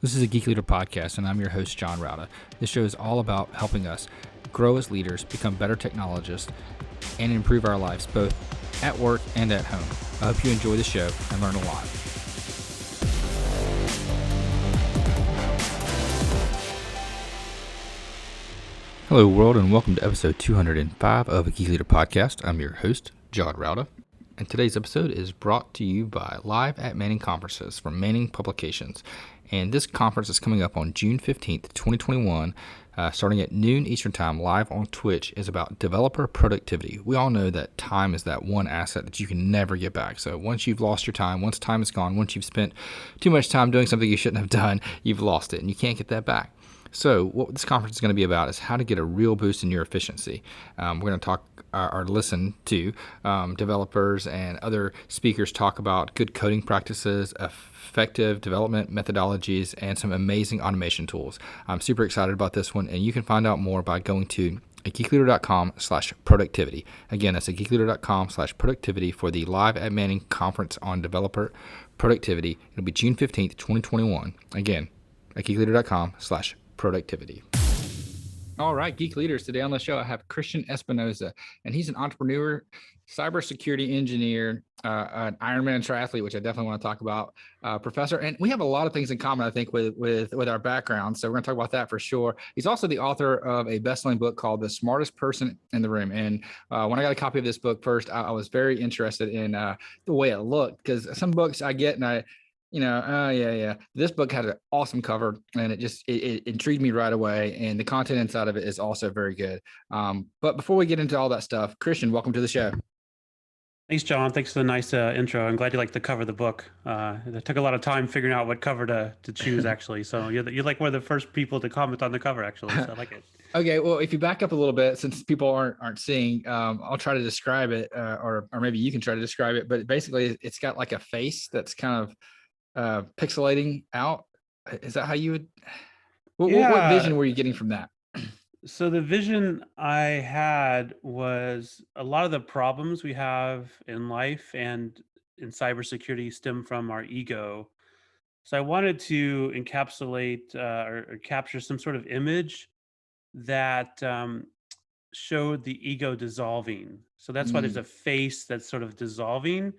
This is a Geek Leader podcast, and I'm your host, John Rauda. This show is all about helping us grow as leaders, become better technologists, and improve our lives both at work and at home. I hope you enjoy the show and learn a lot. Hello, world, and welcome to episode 205 of a Geek Leader podcast. I'm your host, John Rauda, and today's episode is brought to you by Live at Manning Conferences from Manning Publications. And this conference is coming up on June 15th, 2021, starting at noon Eastern Time, live on Twitch. Is about developer productivity. We all know that time is that one asset that you can never get back. So once you've lost your time, once time is gone, once you've spent too much time doing something you shouldn't have done, you've lost it and you can't get that back. So what this conference is going to be about is how to get a real boost in your efficiency. We're going to talk or listen to developers and other speakers talk about good coding practices, effective development methodologies, and some amazing automation tools. I'm super excited about this one, and you can find out more by going to geekleader.com/productivity. Again, that's geekleader.com/productivity for the Live at Manning Conference on Developer Productivity. It'll be June 15th, 2021. Again, at geekleader.com/productivity. All right, Geek Leaders. Today on the show, I have Christian Espinosa, and he's an entrepreneur, cybersecurity engineer, an Ironman triathlete, which I definitely want to talk about, professor. And we have a lot of things in common, I think, with our background. So we're going to talk about that for sure. He's also the author of a best-selling book called The Smartest Person in the Room. And when I got a copy of this book first, I was very interested in the way it looked, because some books I get and this book had an awesome cover, and it intrigued me right away. And the content inside of it is also very good. But before we get into all that stuff, Christian, welcome to the show. Thanks, John. Thanks for the nice intro. I'm glad you like the cover of the book. It took a lot of time figuring out what cover to choose, actually. So you're like one of the first people to comment on the cover, actually. So I like it. Okay, well, if you back up a little bit, since people aren't seeing, I'll try to describe it, or maybe you can try to describe it. But basically, it's got like a face that's kind of pixelating out. Is that how you would? What vision were you getting from that? So the vision I had was a lot of the problems we have in life and in cybersecurity stem from our ego. So I wanted to encapsulate or capture some sort of image that showed the ego dissolving. So that's why there's a face that's sort of dissolving.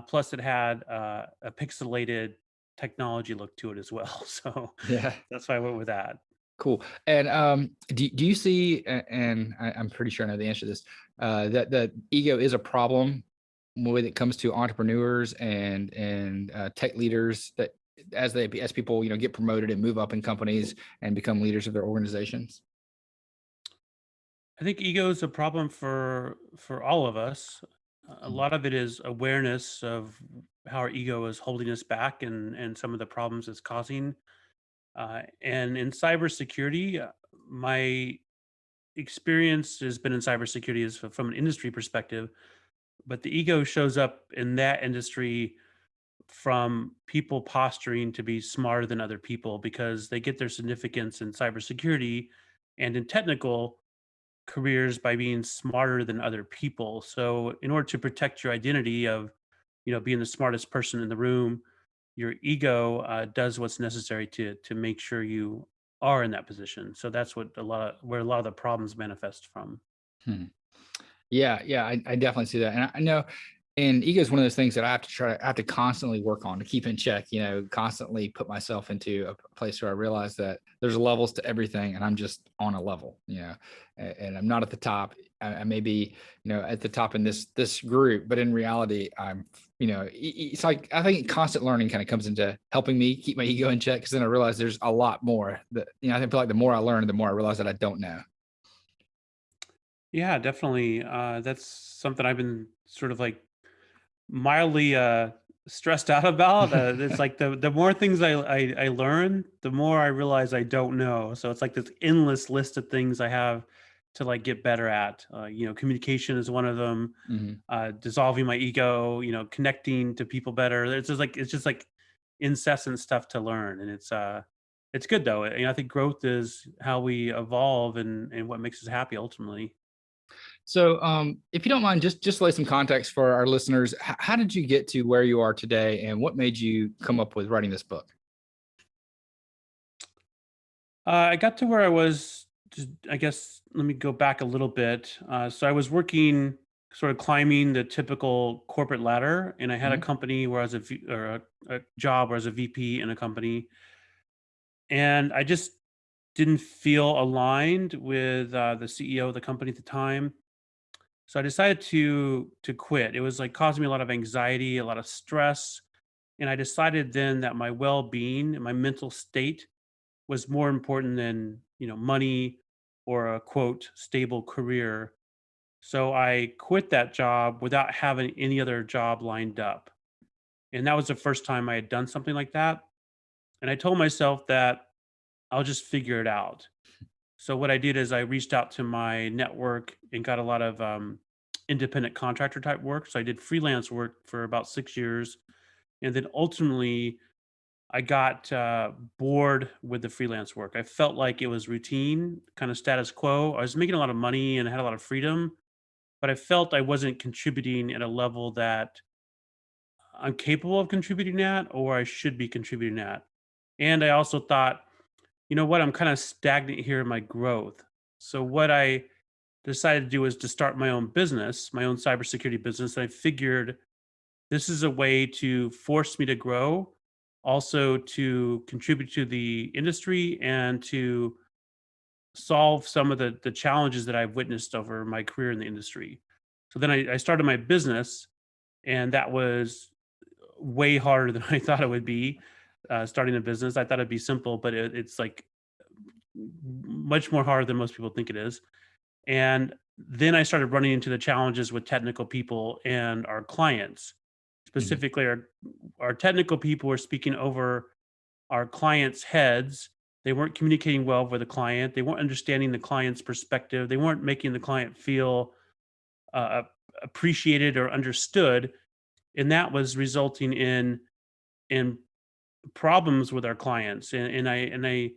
Plus, it had a pixelated technology look to it as well. So Yeah, that's why I went with that. cool. And do you see? And I'm pretty sure I know the answer to this. That ego is a problem when it comes to entrepreneurs and tech leaders, that as people get promoted and move up in companies and become leaders of their organizations. I think ego is a problem for all of us. A lot of it is awareness of how our ego is holding us back and some of the problems it's causing. And in cybersecurity, my experience has been in cybersecurity is from an industry perspective, but the ego shows up in that industry from people posturing to be smarter than other people because they get their significance in cybersecurity and in technical careers by being smarter than other people. So in order to protect your identity of, being the smartest person in the room, your ego does what's necessary to make sure you are in that position. So that's what where a lot of the problems manifest from. Hmm. Yeah, I definitely see that, and I know. And ego is one of those things that I have to constantly work on to keep in check. Constantly put myself into a place where I realize that there's levels to everything, and I'm just on a level. And I'm not at the top. I may be, at the top in this group, but in reality, I'm. It's like I think constant learning kind of comes into helping me keep my ego in check, because then I realize there's a lot more that I feel like the more I learn, the more I realize that I don't know. Yeah, definitely. That's something I've been sort of like mildly stressed out about. It's like the more things I learn, the more I realize I don't know. So it's like this endless list of things I have to like get better at. Communication is one of them. Dissolving my ego. Connecting to people better. It's just like incessant stuff to learn, and it's good though. I think growth is how we evolve and what makes us happy ultimately. So, if you don't mind, just lay some context for our listeners. How did you get to where you are today, and what made you come up with writing this book? I got to where I was, I guess, let me go back a little bit. So I was working, sort of climbing the typical corporate ladder, and I had a Hmm. company where I was a job where I was a VP in a company, and I just didn't feel aligned with the CEO of the company at the time. So I decided to quit. It was like causing me a lot of anxiety, a lot of stress, and I decided then that my well-being and my mental state was more important than, money or a quote stable career. So I quit that job without having any other job lined up. And that was the first time I had done something like that. And I told myself that I'll just figure it out. So what I did is I reached out to my network and got a lot of independent contractor type work. So I did freelance work for about 6 years. And then ultimately I got bored with the freelance work. I felt like it was routine, kind of status quo. I was making a lot of money and I had a lot of freedom, but I felt I wasn't contributing at a level that I'm capable of contributing at or I should be contributing at. And I also thought, you know what, I'm kind of stagnant here in my growth. So what I decided to do was to start my own business, my own cybersecurity business. And I figured this is a way to force me to grow, also to contribute to the industry and to solve some of the challenges that I've witnessed over my career in the industry. So then I started my business, and that was way harder than I thought it would be. Starting a business, I thought it'd be simple, but it's like much more harder than most people think it is. And then I started running into the challenges with technical people and our clients. Hmm. Specifically, our technical people were speaking over our clients' heads. They weren't communicating well with the client. They weren't understanding the client's perspective. They weren't making the client feel uh, appreciated or understood, and that was resulting in problems with our clients. And I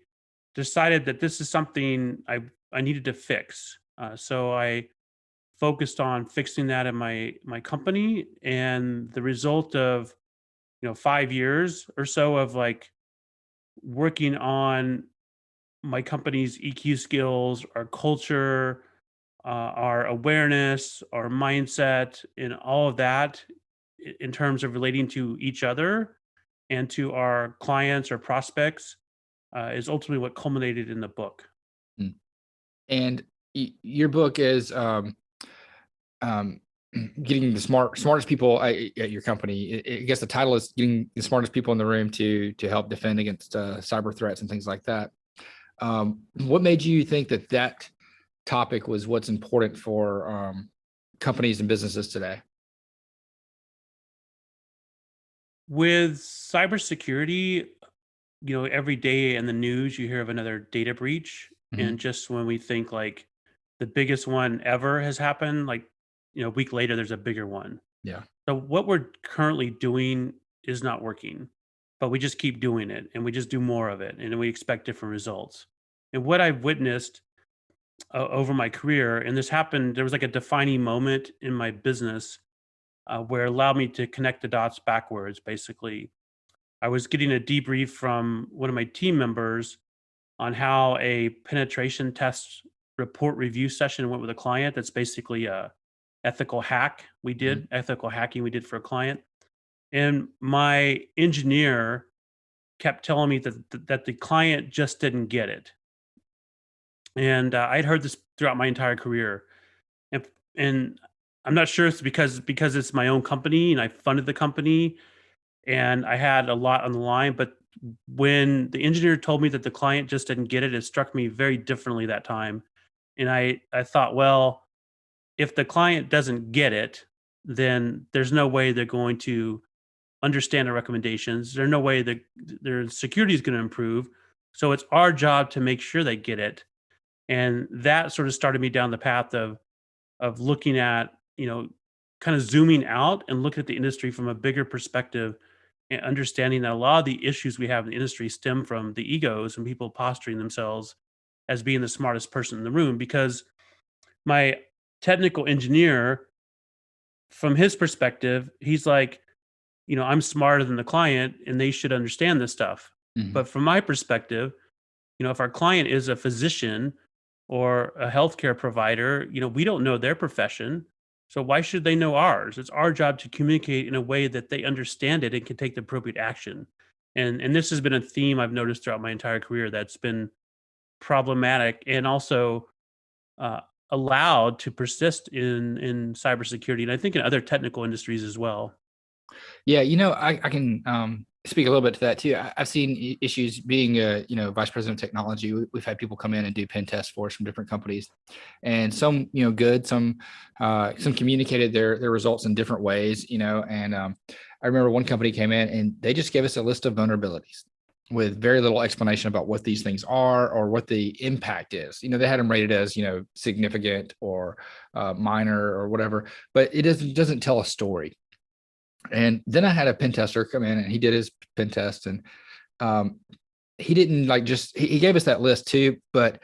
decided that this is something I needed to fix. So I focused on fixing that in my company, and the result of 5 years or so of like working on my company's EQ skills, our culture, our awareness, our mindset, and all of that in terms of relating to each other and to our clients or prospects is ultimately what culminated in the book. Mm. And your book is um, getting the smartest people at your company. I guess the title is getting the smartest people in the room to help defend against cyber threats and things like that. What made you think that topic was what's important for companies and businesses today? With cybersecurity, every day in the news you hear of another data breach. And Hmm. just when we think like the biggest one ever has happened, like, a week later, there's a bigger one. Yeah. So what we're currently doing is not working, but we just keep doing it and we just do more of it and then we expect different results. And what I've witnessed over my career, and this happened, there was like a defining moment in my business where it allowed me to connect the dots backwards. Basically, I was getting a debrief from one of my team members on how a penetration test report review session went with a client. That's basically a Hmm. ethical hacking we did for a client. And my engineer kept telling me that the client just didn't get it. And I'd heard this throughout my entire career. And I'm not sure it's because it's my own company and I funded the company and I had a lot on the line. But when the engineer told me that the client just didn't get it, it struck me very differently that time. And I thought, well, if the client doesn't get it, then there's no way they're going to understand the recommendations. There's no way that their security is going to improve. So it's our job to make sure they get it. And that sort of started me down the path of looking at, kind of zooming out and looking at the industry from a bigger perspective and understanding that a lot of the issues we have in the industry stem from the egos and people posturing themselves as being the smartest person in the room. Because my technical engineer, from his perspective, he's like, I'm smarter than the client and they should understand this stuff. Hmm. But from my perspective, If our client is a physician or a healthcare provider, we don't know their profession. So why should they know ours? It's our job to communicate in a way that they understand it and can take the appropriate action. And this has been a theme I've noticed throughout my entire career that's been problematic and also uh, allowed to persist in cybersecurity, and I think in other technical industries as well. Yeah, I can speak a little bit to that too. I've seen issues being a vice president of technology. We've had people come in and do pen tests for us from different companies, and some good, some communicated their results in different ways. And I remember one company came in and they just gave us a list of vulnerabilities with very little explanation about what these things are or what the impact is. They had them rated as significant or minor or whatever, but it doesn't tell a story. And then I had a pen tester come in and he did his pen test, and he didn't he gave us that list too, but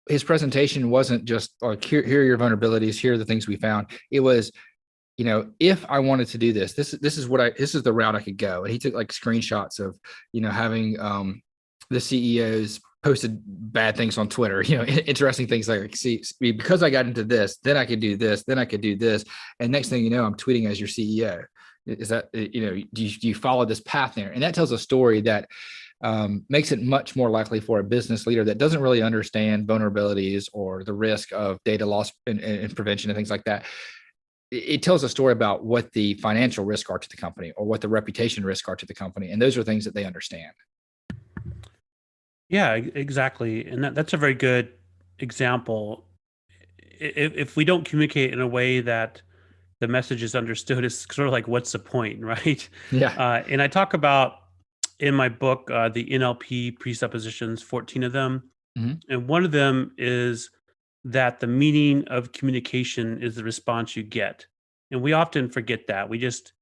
his presentation wasn't just like, here are your vulnerabilities, here are the things we found. It was, if I wanted to do this is this is the route I could go. And he took like screenshots of, having the CEOs posted bad things on Twitter, interesting things like, see, because I got into this, then I could do this, then I could do this. And next thing you know, I'm tweeting as your CEO. Is that, do you follow this path there? And that tells a story that makes it much more likely for a business leader that doesn't really understand vulnerabilities or the risk of data loss and prevention and things like that. It tells a story about what the financial risks are to the company or what the reputation risks are to the company. And those are things that they understand. Yeah, exactly. And that's a very good example. If we don't communicate in a way that the message is understood, it's sort of like, what's the point, right? Yeah. And I talk about in my book the NLP presuppositions, 14 of them. Mm-hmm. And one of them is that the meaning of communication is the response you get. And we often forget that. We just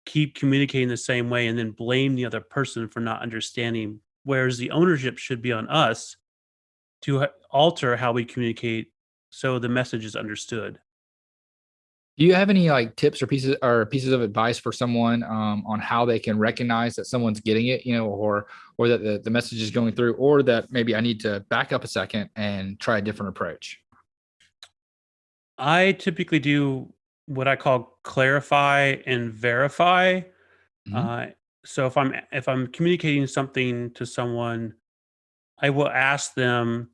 keep communicating the same way and then blame the other person for not understanding, whereas the ownership should be on us to alter how we communicate so the message is understood. Do you have any like tips or pieces of advice for someone on how they can recognize that someone's getting it, or that the message is going through, or that maybe I need to back up a second and try a different approach? I typically do what I call clarify and verify. Mm-hmm. Uh, so if I'm communicating something to someone, I will ask them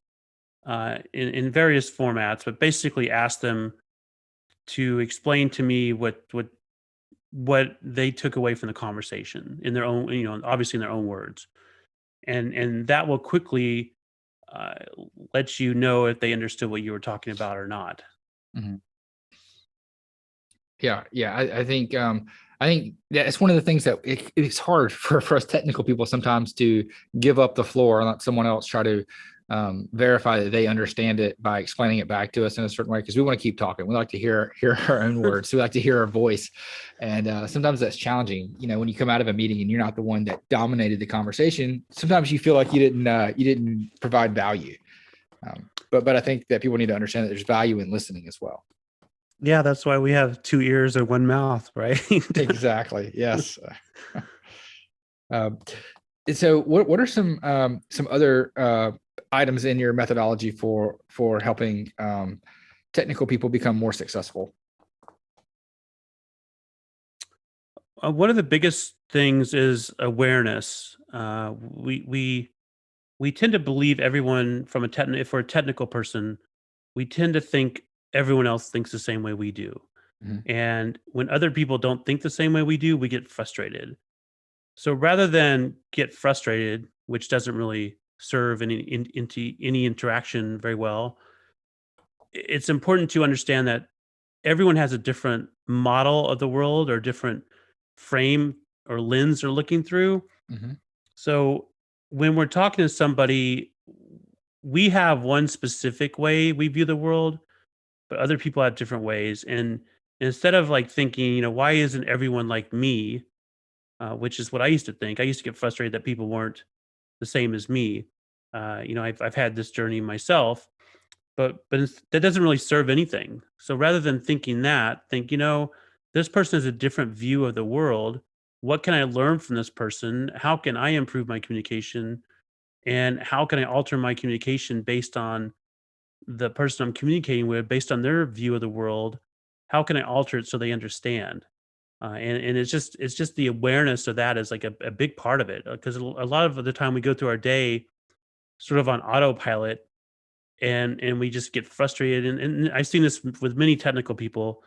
in various formats, but basically ask them to explain to me what they took away from the conversation in their own, obviously in their own words, and that will quickly uh, let you know if they understood what you were talking about or not. Mm-hmm. Yeah. I think that it's one of the things that it's hard for us technical people sometimes to give up the floor and let someone else try to verify that they understand it by explaining it back to us in a certain way, because we want to keep talking. We like to hear our own words. We like to hear our voice, and sometimes that's challenging. When you come out of a meeting and you're not the one that dominated the conversation, sometimes you feel like you didn't provide value. But I think that people need to understand that there's value in listening as well. Yeah, that's why we have two ears and one mouth, right? Exactly. Yes. Um, so what are some other items in your methodology for helping technical people become more successful? One of the biggest things is awareness. We tend to believe everyone from if we're a technical person, we tend to think everyone else thinks the same way we do. Mhm. And when other people don't think the same way we do, we get frustrated. So rather than get frustrated, which doesn't really serve into any interaction very well, it's important to understand that everyone has a different model of the world or different frame or lens they're looking through. Mhm. So when we're talking to somebody, we have one specific way we view the world, but other people have different ways. And instead of like thinking, why isn't everyone like me? Which is what I used to think. I used to get frustrated that people weren't the same as me. I've had this journey myself, but that doesn't really serve anything. So rather than thinking that, think, this person has a different view of the world. What can I learn from this person? How can I improve my communication? and how can I alter my communication based on the person I'm communicating with, based on their view of the world? How can I alter it so they understand? And it's just the awareness of that is like a big part of it, because a lot of the time we go through our day sort of on autopilot, and we just get frustrated. And I've seen this with many technical people.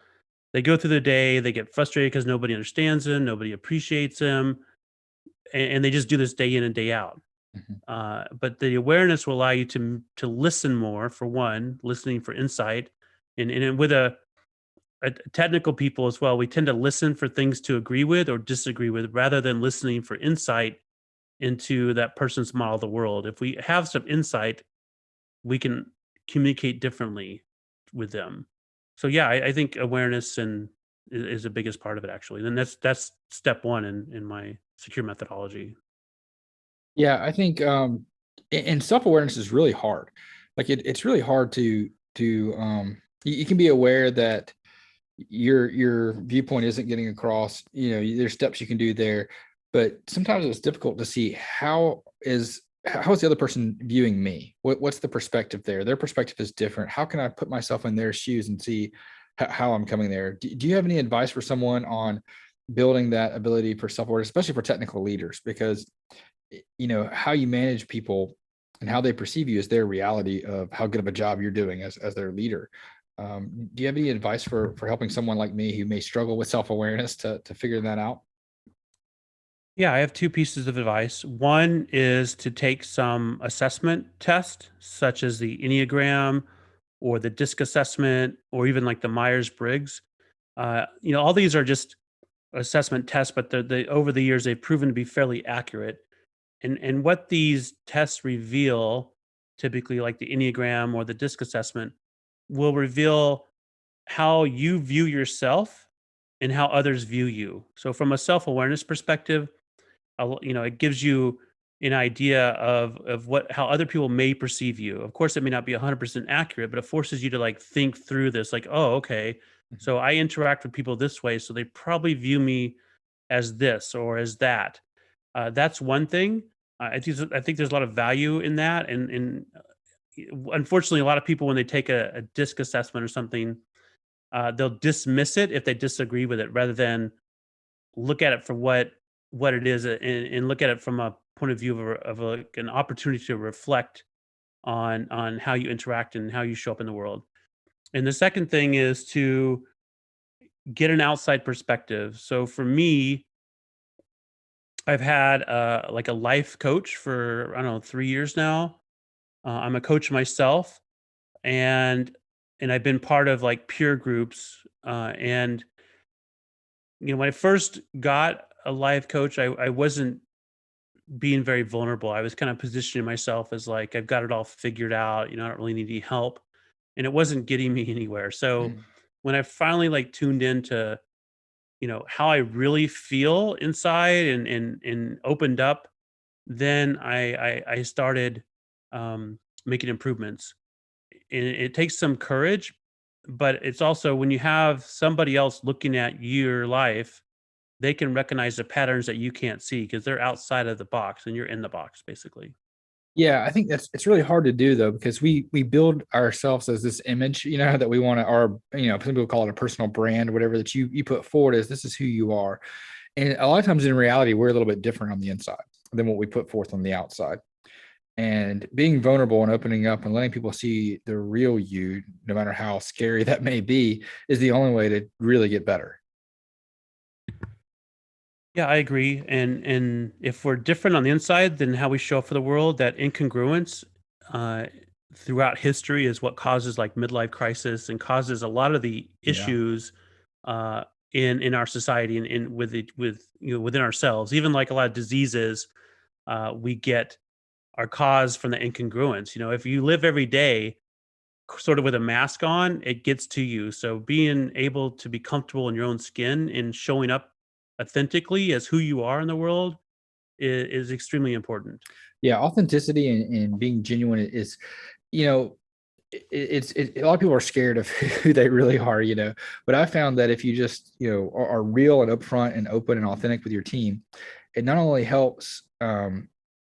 They go through the day, they get frustrated because nobody understands them, nobody appreciates them, and they just do this day in and day out. Mhm. But the awareness will allow you to listen more. For one, listening for insight, and with a technical people as well, we tend to listen for things to agree with or disagree with, rather than listening for insight into that person's model of the world. If we have some insight, we can communicate differently with them. So yeah, I think awareness is the biggest part of it actually. And that's step one in my secure methodology. Yeah, I think and self-awareness is really hard. Like it's really hard to you can be aware that your viewpoint isn't getting across. There's steps you can do there, but sometimes it's difficult to see how is the other person viewing me. What's the perspective there? Their perspective is different. How can I put myself in their shoes and see how I'm coming there? Do you have any advice for someone on building that ability for self-awareness, especially for technical leaders? Because how you manage people and how they perceive you is their reality of how good of a job you're doing as their leader. Do you have any advice for helping someone like me who may struggle with self-awareness to figure that out? Yeah, I have two pieces of advice. One is to take some assessment test, such as the Enneagram or the DISC assessment, or even like the Myers Briggs. All these are just assessment tests, but they over the years they've proven to be fairly accurate. And what these tests reveal, typically like the Enneagram or the DISC assessment, will reveal how you view yourself and how others view you. So from a self-awareness perspective, it gives you an idea of what how other people may perceive you. Of course, it may not be 100% accurate, but it forces you to like think through this. Like, oh, okay, Mhm. so I interact with people this way, so they probably view me as this or as that. That's one thing. I think there's a lot of value in that, and unfortunately, a lot of people when they take a DISC assessment or something, they'll dismiss it if they disagree with it, rather than look at it for what it is, and look at it from a point of view like an opportunity to reflect on how you interact and how you show up in the world. And the second thing is to get an outside perspective. So for me, I've had like a life coach for I don't know 3 years now. I'm a coach myself, and I've been part of like peer groups. And when I first got a life coach, I wasn't being very vulnerable. I was kind of positioning myself as like, I've got it all figured out. I don't really need any help. And it wasn't getting me anywhere. So Mhm. when I finally like tuned into, how I really feel inside, and opened up, then I started making improvements. And it takes some courage, but it's also when you have somebody else looking at your life, they can recognize the patterns that you can't see because they're outside of the box and you're in the box basically. Yeah, I think it's really hard to do though, because we build ourselves as this image, that we want to, or some people call it a personal brand, whatever, that you put forward as this is who you are. And a lot of times in reality, we're a little bit different on the inside than what we put forth on the outside. And being vulnerable and opening up and letting people see the real you, no matter how scary that may be, is the only way to really get better. Yeah, I agree. And if we're different on the inside than how we show up for the world, that incongruence uh, throughout history is what causes like midlife crisis and causes a lot of the Yeah. issues uh, in our society, and in with within ourselves. Even like a lot of diseases, we get our cause from the incongruence. If you live every day sort of with a mask on, it gets to you. So being able to be comfortable in your own skin and showing up authentically as who you are in the world is extremely important. Yeah. Authenticity and being genuine is, you know, a lot of people are scared of who they really are, but I found that if you just, are real and upfront and open and authentic with your team, it not only helps,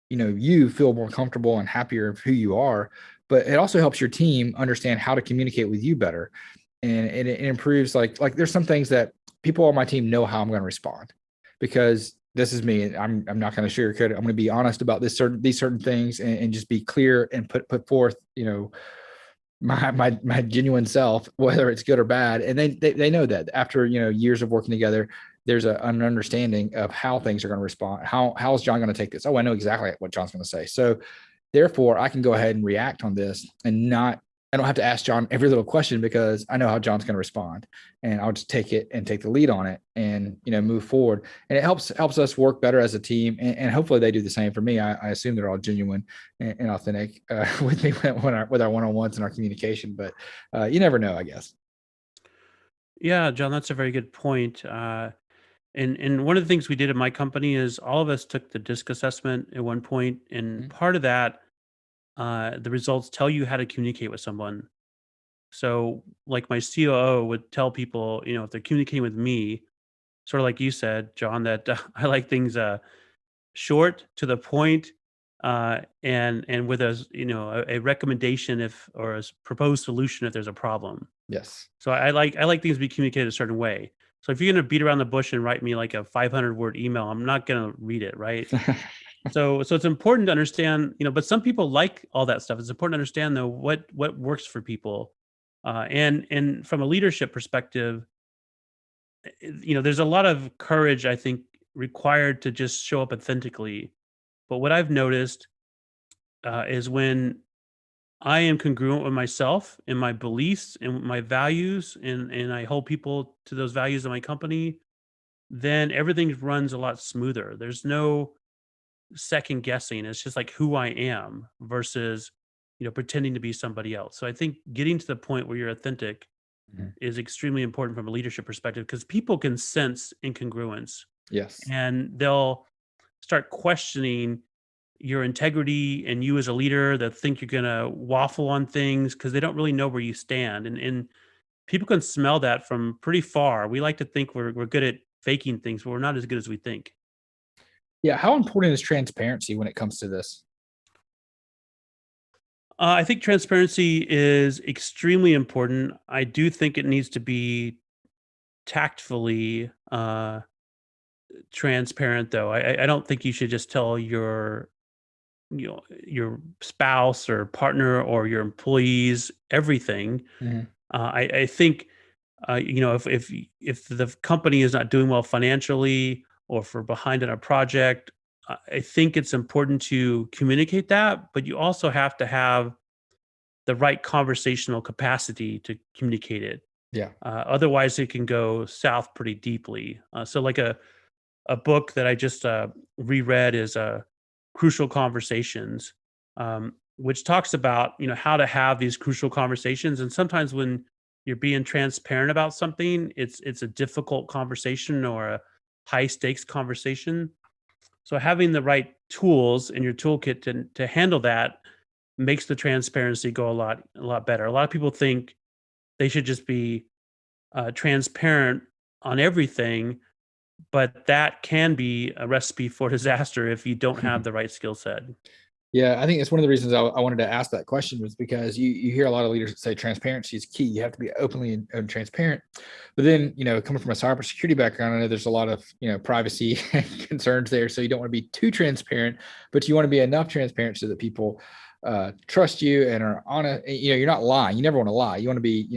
you feel more comfortable and happier of who you are, but it also helps your team understand how to communicate with you better. And it improves, like there's some things that people on my team know how I'm going to respond, because this is me. I'm not going to sugarcoat it. I'm going to be honest about these certain things, and just be clear and put forth, my genuine self, whether it's good or bad. And they know that after, years of working together, there's an understanding of how things are going to respond. How is John going to take this? Oh, I know exactly what John's going to say. So therefore, I can go ahead and react on this, and I don't have to ask John every little question, because I know how John's going to respond, and I'll just take it and take the lead on it, and move forward. And it helps us work better as a team, and hopefully they do the same for me. I assume they're all genuine and authentic with me with our one-on-ones and our communication, but you never know, I guess. Yeah, John, that's a very good point. And one of the things we did at my company is all of us took the DISC assessment at one point, and Mhm. part of that, the results tell you how to communicate with someone. So, like my COO would tell people, if they're communicating with me, sort of like you said, John, that I like things short, to the point, and with a recommendation, if or a proposed solution if there's a problem. Yes. So I like things to be communicated a certain way. So if you're gonna beat around the bush and write me like a 500-word email, I'm not gonna read it, right? So it's important to understand, but some people like all that stuff. It's important to understand though what works for people. And from a leadership perspective, there's a lot of courage, I think, required to just show up authentically. But what I've noticed is when I am congruent with myself and my beliefs and my values, and I hold people to those values in my company, then everything runs a lot smoother. There's no second guessing. It's just like who I am versus, pretending to be somebody else. So I think getting to the point where you're authentic Mhm. is extremely important from a leadership perspective, because people can sense incongruence, Yes. and they'll start questioning your integrity and you as a leader, that think you're gonna waffle on things because they don't really know where you stand. And people can smell that from pretty far. We like to think we're good at faking things, but we're not as good as we think. Yeah. How important is transparency when it comes to this? I think transparency is extremely important. I do think it needs to be tactfully transparent, though. I don't think you should just tell your spouse or partner or your employees everything. Mhm. I think if the company is not doing well financially, or if we're behind on a project, I think it's important to communicate that, but you also have to have the right conversational capacity to communicate it. Yeah. Otherwise, it can go south pretty deeply. So, like a book that I just reread is Crucial Conversations, which talks about how to have these crucial conversations. And sometimes when you're being transparent about something, it's a difficult conversation or a high stakes conversation. So having the right tools in your toolkit to handle that makes the transparency go a lot better. A lot of people think they should just be transparent on everything, but that can be a recipe for disaster if you don't have the right skill set. Yeah, I think it's one of the reasons I wanted to ask that question, was because you hear a lot of leaders that say transparency is key. You have to be openly and transparent. But then, coming from a cybersecurity background, I know there's a lot of, privacy concerns there. So you don't want to be too transparent, but you want to be enough transparent so that people trust you and are honest. You're not lying. You never want to lie. You want to be,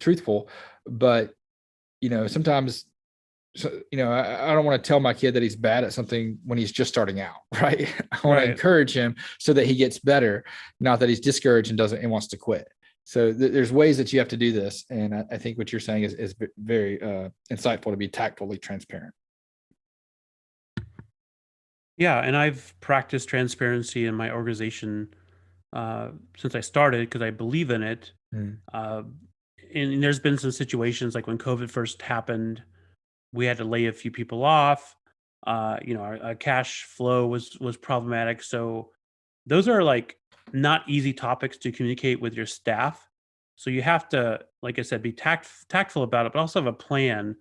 truthful. But, sometimes, so I don't want to tell my kid that he's bad at something when he's just starting out, right? I want to Right. encourage him so that he gets better, not that he's discouraged and doesn't and wants to quit. So there's ways that you have to do this, and I think what you're saying is very insightful, to be tactfully transparent. Yeah, and I've practiced transparency in my organization since I started because I believe in it. Mm. Uh, and there's been some situations like when COVID first happened, we had to lay a few people off. Our cash flow was problematic. So those are like not easy topics to communicate with your staff. So you have to, like I said, be tactful about it, but also have a plan.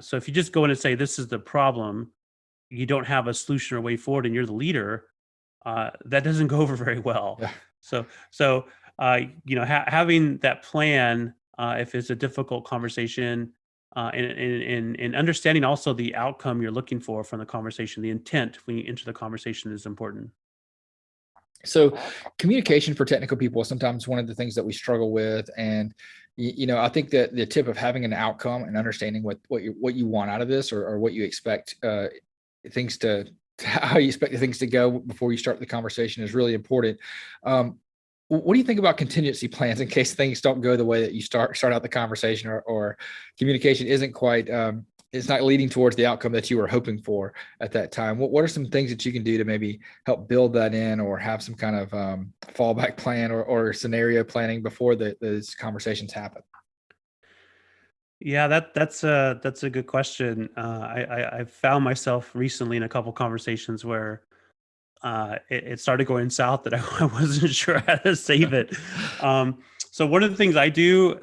So if you just go in and say this is the problem, you don't have a solution or way forward, and you're the leader, that doesn't go over very well. Yeah. So having that plan, if it's a difficult conversation, and understanding also the outcome you're looking for from the conversation, the intent when you enter the conversation is important. So communication for technical people is sometimes one of the things that we struggle with. And I think that the tip of having an outcome and understanding what you want out of this, or what you expect things to how you expect things to go before you start the conversation, is really important. Um, what do you think about contingency plans in case things don't go the way that you start out the conversation, or communication isn't quite it's not leading towards the outcome that you were hoping for at that time? What are some things that you can do to maybe help build that in, or have some kind of fallback plan, or scenario planning before those conversations happen? Yeah, that's a good question. I found myself recently in a couple conversations where it started going south that I wasn't sure how to save it. So one of the things I do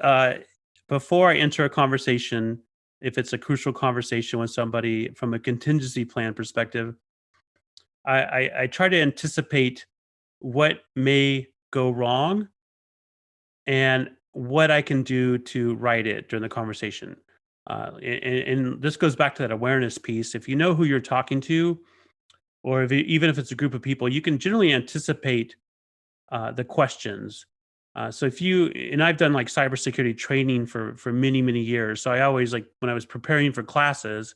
before I enter a conversation, if it's a crucial conversation with somebody from a contingency plan perspective, I try to anticipate what may go wrong and what I can do to right it during the conversation. And this goes back to that awareness piece. If you know who you're talking to, or even if it's a group of people, you can generally anticipate the questions. So if you and I've done like cybersecurity training for many years, so I always, like, when I was preparing for classes,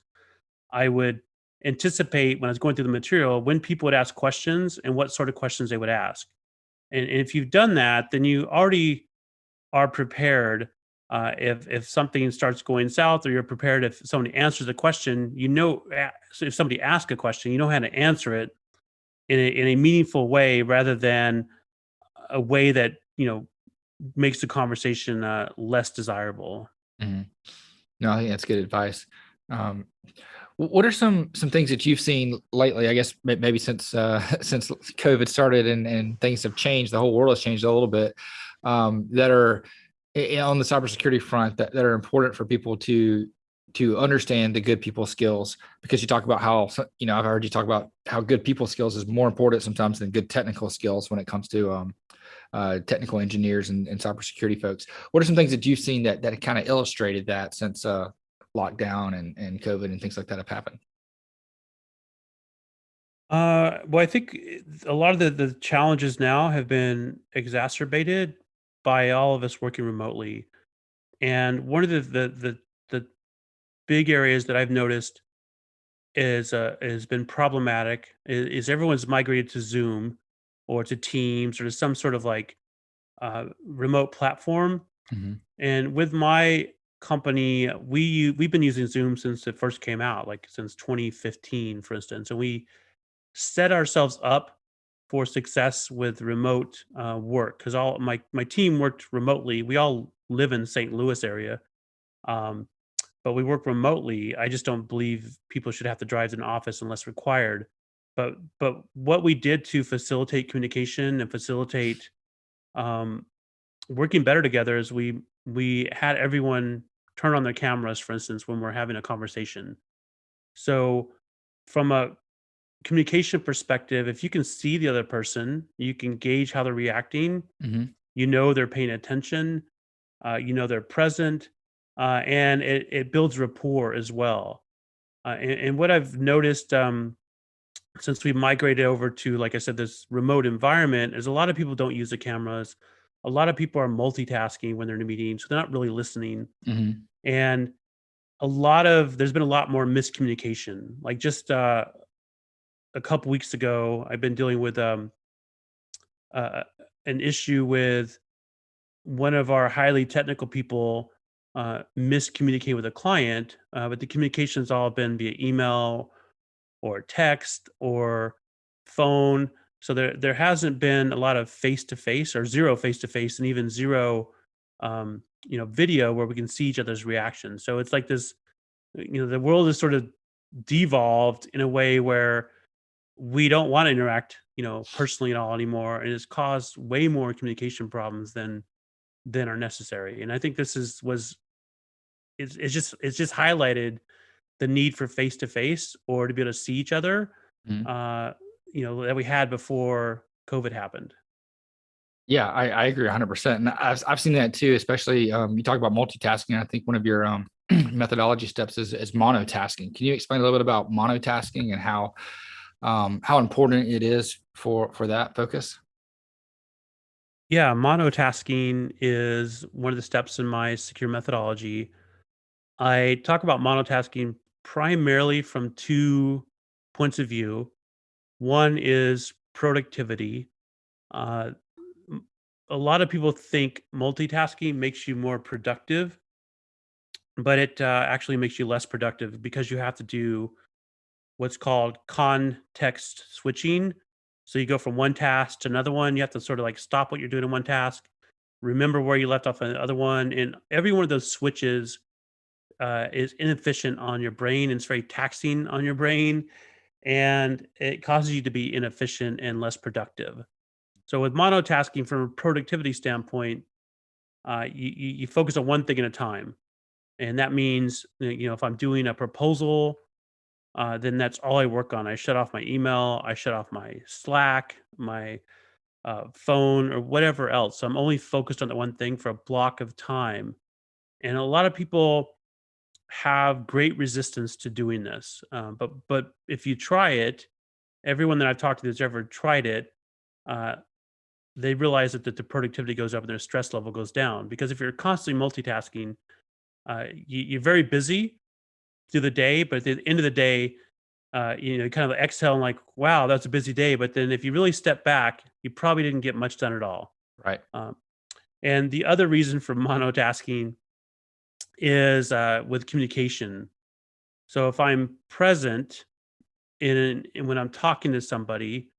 I would anticipate when I was going through the material when people would ask questions and what sort of questions they would ask. And if you've done that, then you already are prepared. If something starts going south, or you're prepared if somebody answers a question, so if somebody asks a question, you know how to answer it in a meaningful way, rather than a way that makes the conversation less desirable. Mhm. No, I think that's good advice. Um, what are some things that you've seen lately? I guess maybe since since COVID started, and things have changed, the whole world has changed a little bit. That are on the cybersecurity front, that are important for people to understand the good people skills, because you talk about how I've heard you talk about how good people skills is more important sometimes than good technical skills when it comes to technical engineers and cybersecurity folks. What are some things that you've seen that kind of illustrated that since lockdown and COVID and things like that have happened? Well, I think a lot of the challenges now have been exacerbated by all of us working remotely. And one of the big areas that I've noticed is has been problematic is everyone's migrated to Zoom or to Teams or to some sort of like remote platform. Hmm. And with my company, we've been using Zoom since it first came out, like since 2015, for instance. And we set ourselves up for success with remote work, because all my team worked remotely. We all live in St. Louis area, um, but we work remotely. I just don't believe people should have to drive to an office unless required. But what we did to facilitate communication and facilitate um, working better together is we had everyone turn on their cameras, for instance, when we're having a conversation. So from a communication perspective, if you can see the other person, you can gauge how they're reacting. Hmm. They're paying attention. They're present, and it builds rapport as well. And what I've noticed, since we migrated over to, like I said, this remote environment, is a lot of people don't use the cameras. A lot of people are multitasking when they're in a meeting, so they're not really listening. Hmm. And there's been a lot more miscommunication. Like just a couple weeks ago, I've been dealing with uh, an issue with one of our highly technical people miscommunicate with a client, but the communication's all been via email or text or phone. So there hasn't been a lot of face to face, or zero face to face, and even zero video where we can see each other's reactions. So it's like this, the world is sort of devolved in a way where we don't want to interact, personally at all anymore, and it's caused way more communication problems than are necessary. And I think this is was it's just highlighted the need for face to face, or to be able to see each other, Hmm. uh, that we had before COVID happened. Yeah, I agree 100%. And I've seen that too, especially you talk about multitasking. I think one of your methodology steps is monotasking. Can you explain a little bit about monotasking and how important it is for that focus? Yeah, monotasking is one of the steps in my secure methodology. I talk about monotasking primarily from two points of view. One is productivity. Uh, m- a lot of people think multitasking makes you more productive, but it actually makes you less productive because you have to do what's called context switching. So you go from one task to another one. You have to sort of like stop what you're doing in one task, remember where you left off on the other one, and every one of those switches is inefficient on your brain. And it's very taxing on your brain, and it causes you to be inefficient and less productive. So with monotasking, from a productivity standpoint, you focus on one thing at a time, and that means if I'm doing a proposal, then that's all I work on. I shut off my email, I shut off my Slack, my phone, or whatever else. So I'm only focused on the one thing for a block of time. And a lot of people have great resistance to doing this. But if you try it, everyone that I've talked to that's ever tried it, uh, they realize that the productivity goes up and their stress level goes down. Because if you're constantly multitasking, you're very busy through the day, but at the end of the day, kind of exhale and like, wow, that's a busy day. But then if you really step back, you probably didn't get much done at all. Right. Um, and the other reason for monotasking is with communication. So if I'm present when I'm talking to somebody,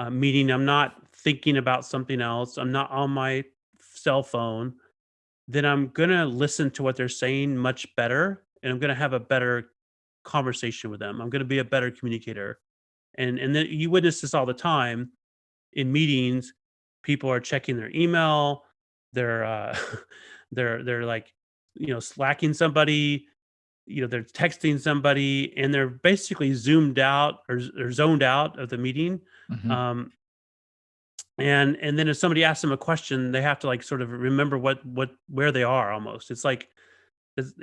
meaning I'm not thinking about something else, I'm not on my cell phone, then I'm gonna listen to what they're saying much better, and I'm gonna have a better conversation with them. I'm gonna be a better communicator. And then you witness this all the time in meetings. People are checking their email, they're they're like, slacking somebody, they're texting somebody, and they're basically zoomed out or zoned out of the meeting. Hmm. Um, and then if somebody asks them a question, they have to like sort of remember where they are almost. It's like it's,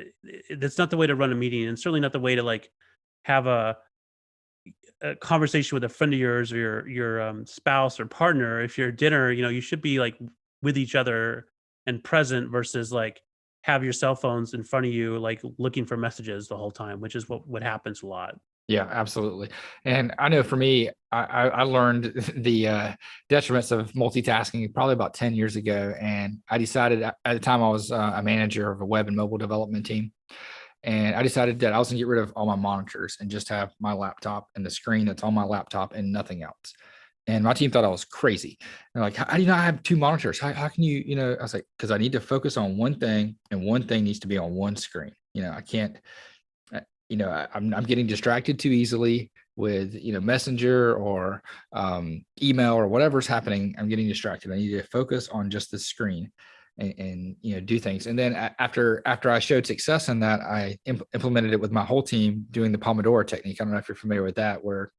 that's not the way to run a meeting, and certainly not the way to like have a conversation with a friend of yours or your spouse or partner. If you're at dinner, you should be like with each other and present versus like have your cell phones in front of you, like looking for messages the whole time, which is what happens a lot. Yeah, absolutely. And I know for me, I learned the detriments of multitasking probably about 10 years ago. And I decided at the time I was a manager of a web and mobile development team. And I decided that I was going to get rid of all my monitors and just have my laptop and the screen that's on my laptop and nothing else. And my team thought I was crazy. They're like, how do you not have two monitors? How can you, I was like, because I need to focus on one thing and one thing needs to be on one screen. I can't, I'm getting distracted too easily with, Messenger or email or whatever's happening. I'm getting distracted. I need to focus on just the screen and do things. And then after I showed success in that, I implemented it with my whole team doing the Pomodoro technique. I don't know if you're familiar with that, where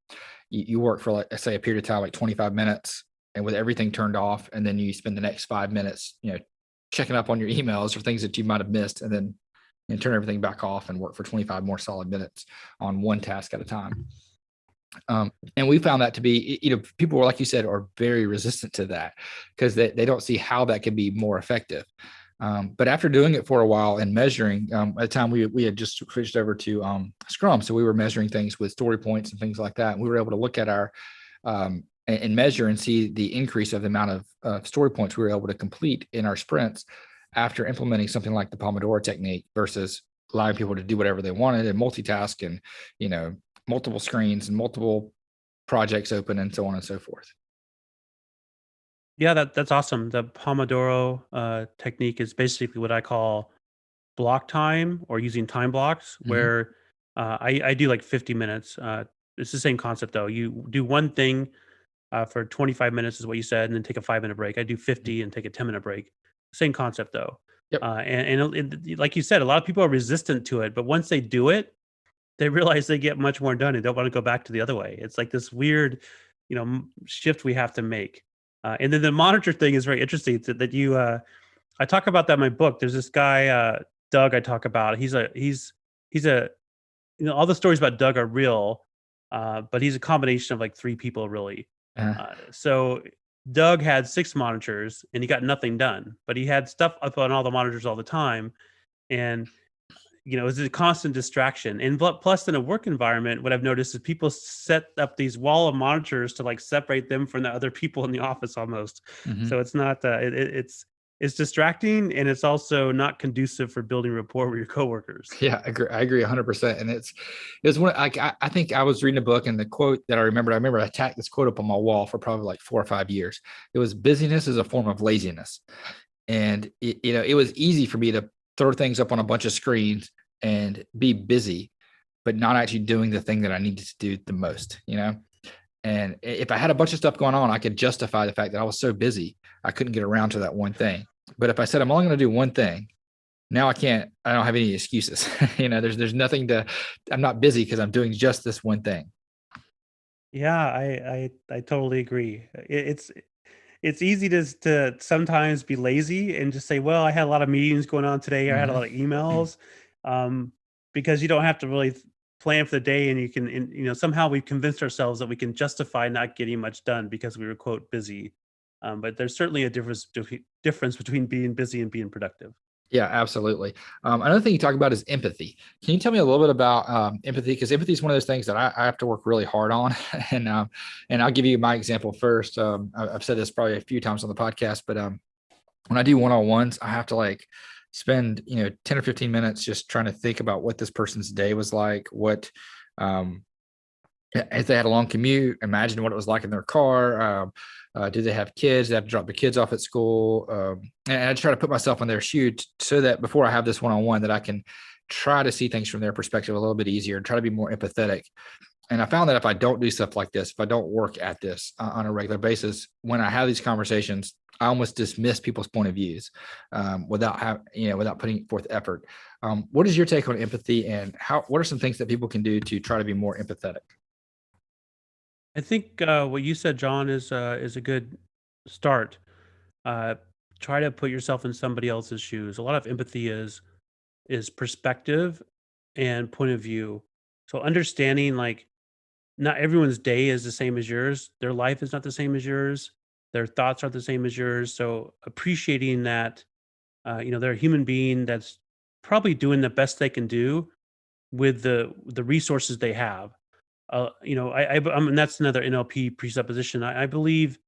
you work for, like, say, a period of time like 25 minutes and with everything turned off, and then you spend the next 5 minutes checking up on your emails or things that you might have missed, and then turn everything back off and work for 25 more solid minutes on one task at a time. And we found that to be, people were, like you said, are very resistant to that because they don't see how that could be more effective. But after doing it for a while and measuring, at the time we had just switched over to Scrum. So we were measuring things with story points and things like that. And we were able to look at our and measure and see the increase of the amount of story points we were able to complete in our sprints after implementing something like the Pomodoro technique versus allowing people to do whatever they wanted and multitask and, multiple screens and multiple projects open and so on and so forth. Yeah, that's awesome. The Pomodoro technique is basically what I call block time, or using time blocks, Mm-hmm. where I do like 50 minutes. It's the same concept though. You do one thing for 25 minutes is what you said, and then take a 5-minute break. I do 50 and take a 10-minute break. Same concept though. Yep. Like you said, a lot of people are resistant to it, but once they do it, they realize they get much more done and don't want to go back to the other way. It's like this weird. shift we have to make. And then the monitor thing is very interesting that you I talk about that in my book. There's this guy, Doug, I talk about. He's a all the stories about Doug are real, but he's a combination of like three people really. Uh, So Doug had six monitors and he got nothing done, but he had stuff up on all the monitors all the time. And it was a constant distraction. And plus, in a work environment, what I've noticed is people set up these wall of monitors to like separate them from the other people in the office almost. mhm. So it's not it's distracting, and it's also not conducive for building rapport with your coworkers. Yeah, I agree 100%. And it's one like I think I was reading a book, and the quote that I remember I tacked this quote up on my wall for probably like 4 or 5 years. It was busyness is a form of laziness. And it was easy for me to throw things up on a bunch of screens and be busy, but not actually doing the thing that I needed to do the most. And if I had a bunch of stuff going on, I could justify the fact that I was so busy, I couldn't get around to that one thing. But if I said I'm only going to do one thing, now I don't have any excuses. There's nothing I'm not busy because I'm doing just this one thing. Yeah, I totally agree. It's easy to sometimes be lazy and just say, "Well, I had a lot of meetings going on today. I had a Mhm. lot of emails," um, because you don't have to really plan for the day, and you can, and, somehow we've convinced ourselves that we can justify not getting much done because we were quote busy. But there's certainly a difference between being busy and being productive. Yeah, absolutely. Another thing you talk about is empathy. Can you tell me a little bit about empathy? Because empathy is one of those things that I have to work really hard on. And I'll give you my example first. I've said this probably a few times on the podcast, but when I do one-on-ones, I have to like spend 10 or 15 minutes just trying to think about what this person's day was like, what um, if they had a long commute, imagine what it was like in their car. Do they have kids? They have to drop the kids off at school. And I try to put myself in their shoes so that before I have this one-on-one, that I can try to see things from their perspective a little bit easier and try to be more empathetic. And I found that if I don't do stuff like this, if I don't work at this on a regular basis, when I have these conversations, I almost dismiss people's point of views without putting forth effort. What is your take on empathy, and what are some things that people can do to try to be more empathetic? I think what you said, John, is a good start. Uh, Try to put yourself in somebody else's shoes. A lot of empathy is perspective and point of view. So understanding like not everyone's day is the same as yours. Their life is not the same as yours. Their thoughts aren't the same as yours. So appreciating that, they're a human being that's probably doing the best they can do with the resources they have. And that's another NLP presupposition. I believe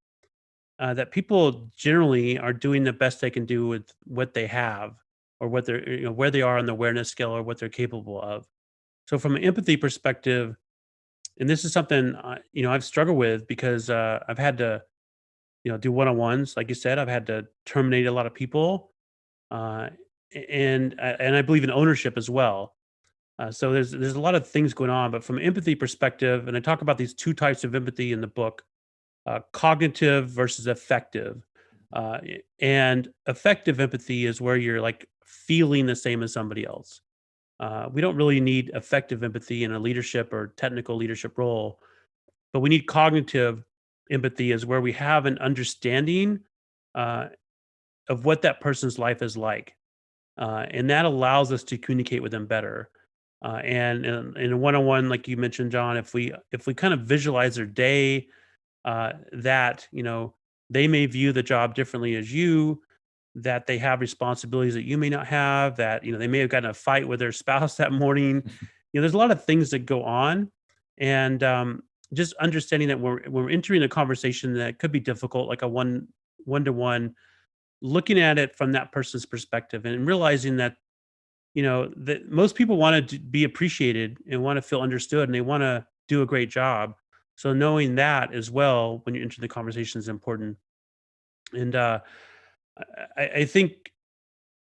that people generally are doing the best they can do with what they have, or what they're, where they are on the awareness scale, or what they're capable of. So from an empathy perspective, and this is something I've struggled with because I've had to do one-on-ones. Like you said, I've had to terminate a lot of people, uh, and I believe in ownership as well. So there's a lot of things going on, but from an empathy perspective, and I talk about these two types of empathy in the book: cognitive versus effective. And effective empathy is where you're like feeling the same as somebody else. We don't really need effective empathy in a leadership or technical leadership role, but we need cognitive empathy is where we have an understanding uh, of what that person's life is like, and that allows us to communicate with them better. And in a one-on-one, like you mentioned, John, if we kind of visualize their day, that they may view the job differently as you, that they have responsibilities that you may not have, that they may have gotten in a fight with their spouse that morning. There's a lot of things that go on, and just understanding that we're entering a conversation that could be difficult, like a to one, looking at it from that person's perspective and realizing that that most people want to be appreciated and want to feel understood, and they want to do a great job. So knowing that as well when you enter the conversation is important. And I think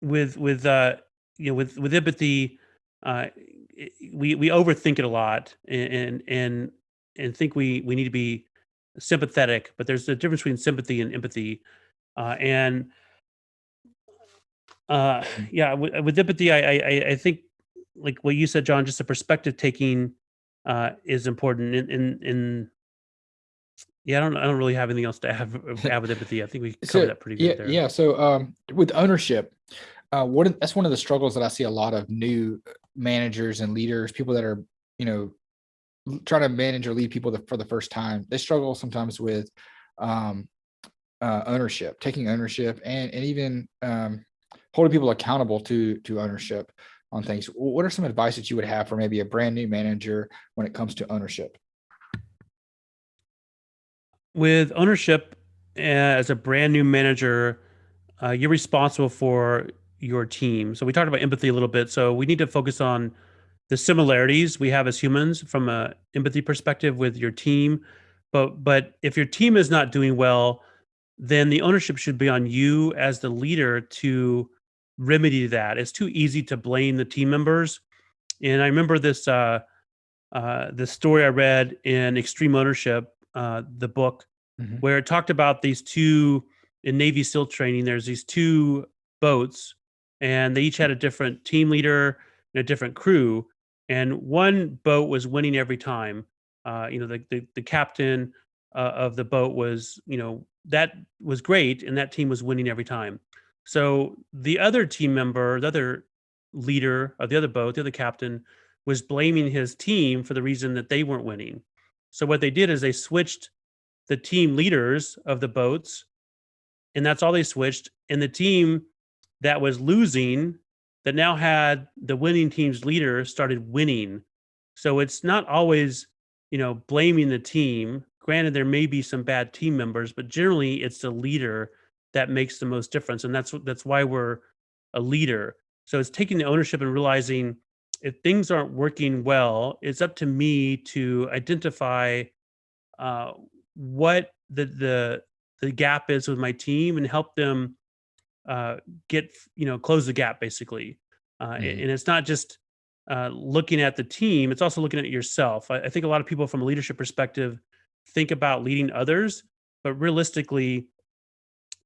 with empathy, we overthink it a lot, and think we need to be sympathetic, but there's a difference between sympathy and empathy. And yeah, with empathy, I think like what you said, John, just the perspective taking is important. In Yeah, I don't really have anything else to add with empathy. I think we covered So that pretty yeah, good there. yeah. So with ownership, that's one of the struggles that I see a lot of new managers and leaders, people that are, you know, trying to manage or lead people for the first time. They struggle sometimes with um, ownership, taking ownership, and even holding people accountable to ownership on things. What are some advice that you would have for maybe a brand new manager when it comes to ownership? With ownership, as a brand new manager, you're responsible for your team. So we talked about empathy a little bit. So we need to focus on the similarities we have as humans from a empathy perspective with your team. But if your team is not doing well, then the ownership should be on you as the leader to remedy that. It's too easy to blame the team members. And I remember this story I read in Extreme Ownership, the book, Hmm. where it talked about these two in Navy SEAL training. There's these two boats, and they each had a different team leader and a different crew. And one boat was winning every time. The captain of the boat was, that was great, and that team was winning every time. So the other team member, the other leader of the other boat, the other captain, was blaming his team for the reason that they weren't winning. So what they did is they switched the team leaders of the boats, and that's all they switched. And the team that was losing, that now had the winning team's leader, started winning. So it's not always, blaming the team. Granted, there may be some bad team members, but generally it's the leader that makes the most difference. And that's why we're a leader. So it's taking the ownership and realizing if things aren't working well, it's up to me to identify uh, what the gap is with my team and help them uh, close the gap basically. Hmm. And it's not just looking at the team; it's also looking at yourself. I think a lot of people, from a leadership perspective, think about leading others, but realistically,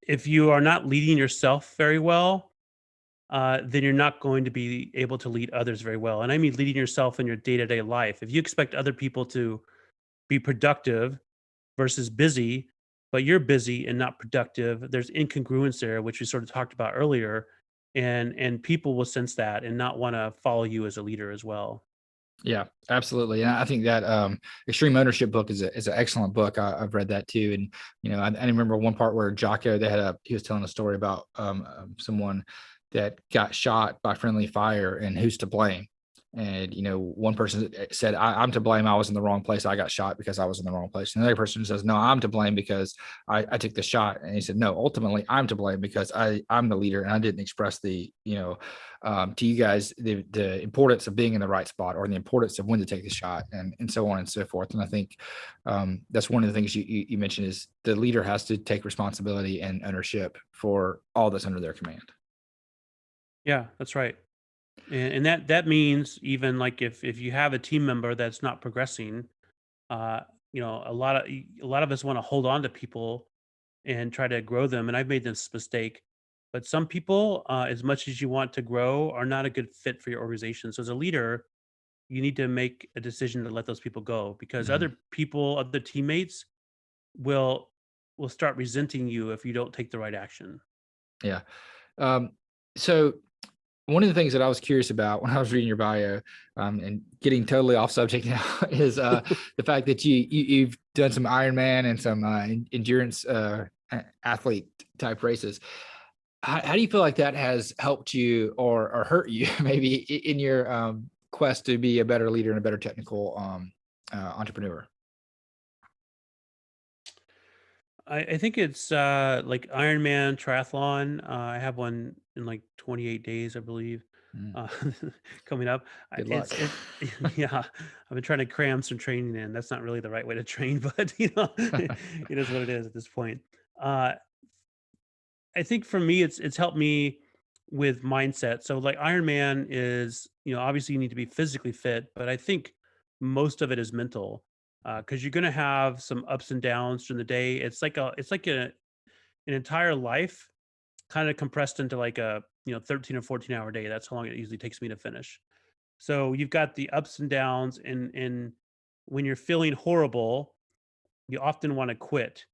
if you are not leading yourself very well, then you're not going to be able to lead others very well. And I mean leading yourself in your day to day life. If you expect other people to be productive versus busy, but you're busy and not productive, there's incongruence there, which we sort of talked about earlier, and people will sense that and not want to follow you as a leader as well. Yeah, absolutely. And I think that Extreme Ownership book is an excellent book. I've read that too. And I remember one part where Jocko he was telling a story about someone that got shot by friendly fire and who's to blame. And one person said, I'm to blame. I was in the wrong place. I got shot because I was in the wrong place. And the other person says, no, I'm to blame because I took the shot. And he said, no, ultimately I'm to blame because I'm the leader and I didn't express to you guys the importance of being in the right spot or the importance of when to take the shot and so on and so forth. And I think that's one of the things you mentioned is the leader has to take responsibility and ownership for all that's under their command. Yeah, that's right. And that means, even like, if you have a team member that's not progressing, uh, a lot of us want to hold on to people and try to grow them. And I've made this mistake. But some people, as much as you want to grow, are not a good fit for your organization. So as a leader, you need to make a decision to let those people go, because Mhm. other people, other teammates will start resenting you if you don't take the right action. Yeah. Um, so one of the things that I was curious about when I was reading your bio, and getting totally off subject now, is the fact that you've done some Ironman and some endurance athlete type races. How do you feel like that has helped you or hurt you maybe in your quest to be a better leader and a better technical entrepreneur? I think it's like Ironman triathlon. I have one in like 28 days, I believe, Mm, uh, coming up. good luck. It's yeah. I've been trying to cram some training in. That's not really the right way to train, but it is what it is at this point. Uh, I think for me, it's helped me with mindset. So like Ironman is, obviously you need to be physically fit, but I think most of it is mental, because you're going to have some ups and downs during the day. It's like an entire life kind of compressed into like a 13 or 14-hour day. That's how long it usually takes me to finish. So you've got the ups and downs, and when you're feeling horrible, you often want to quit.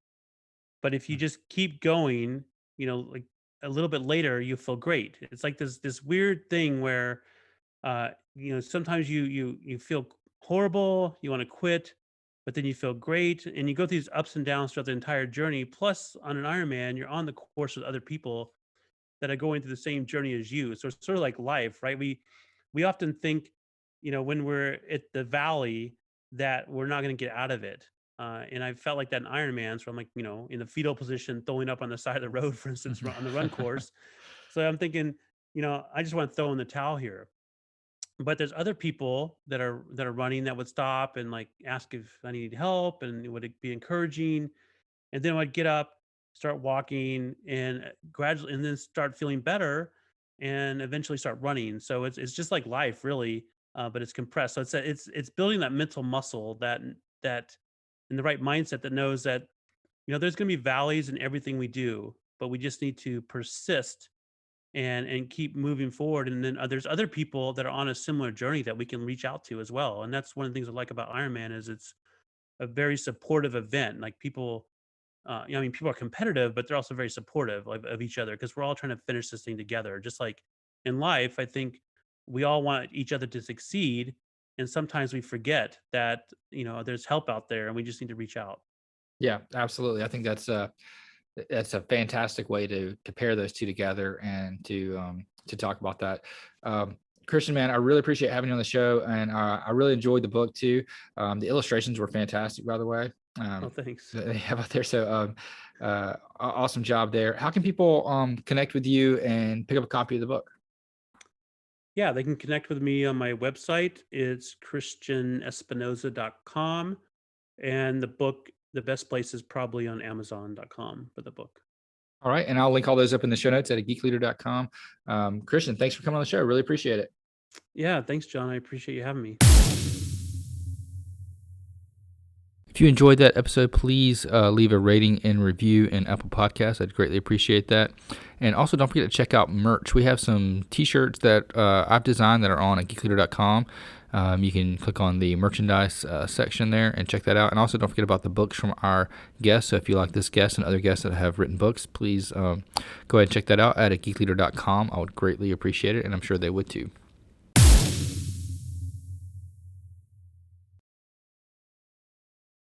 But if you just keep going, like a little bit later, you feel great. It's like this weird thing where sometimes you feel horrible, you want to quit, but then you feel great, and you go through these ups and downs throughout the entire journey. Plus, on an Ironman, you're on the course with other people that are going through the same journey as you. So it's sort of like life, right? We often think, when we're at the valley, that we're not going to get out of it. And I felt like that in Ironman. So I'm like, in the fetal position, throwing up on the side of the road, for instance, on the run course. So I'm thinking, I just want to throw in the towel here. But there's other people that are running that would stop and like ask if I need help, and it would be encouraging. And then I'd get up, start walking, and gradually, and then start feeling better, and eventually start running. So it's just like life, really, but it's compressed. So it's building that mental muscle, that in the right mindset, that knows that there's going to be valleys in everything we do, but we just need to persist and keep moving forward. And then there's other people that are on a similar journey that we can reach out to as well. And that's one of the things I like about Ironman is it's a very supportive event. Like people I mean, people are competitive, but they're also very supportive of each other because we're all trying to finish this thing together. Just like in life, I think we all want each other to succeed, and sometimes we forget that there's help out there, and we just need to reach out. Yeah, absolutely. I think that's a fantastic way to pair those two together and to talk about that. Christian, man, I really appreciate having you on the show, and I really enjoyed the book too. The illustrations were fantastic, by the way. Oh, thanks. That they have out there. So, awesome job there. How can people connect with you and pick up a copy of the book? Yeah, they can connect with me on my website. It's christianespinoza.com, and the book. The best place is probably on Amazon.com for the book. All right, and I'll link all those up in the show notes at geekleader.com. Christian, thanks for coming on the show. Really appreciate it. Yeah, thanks, John. I appreciate you having me. If you enjoyed that episode, please leave a rating and review in Apple Podcasts. I'd greatly appreciate that. And also, don't forget to check out merch. We have some T-shirts that I've designed that are on at geekleader.com. You can click on the merchandise section there and check that out. And also, don't forget about the books from our guests. So if you like this guest and other guests that have written books, please go ahead and check that out at geekleader.com. I would greatly appreciate it, and I'm sure they would too.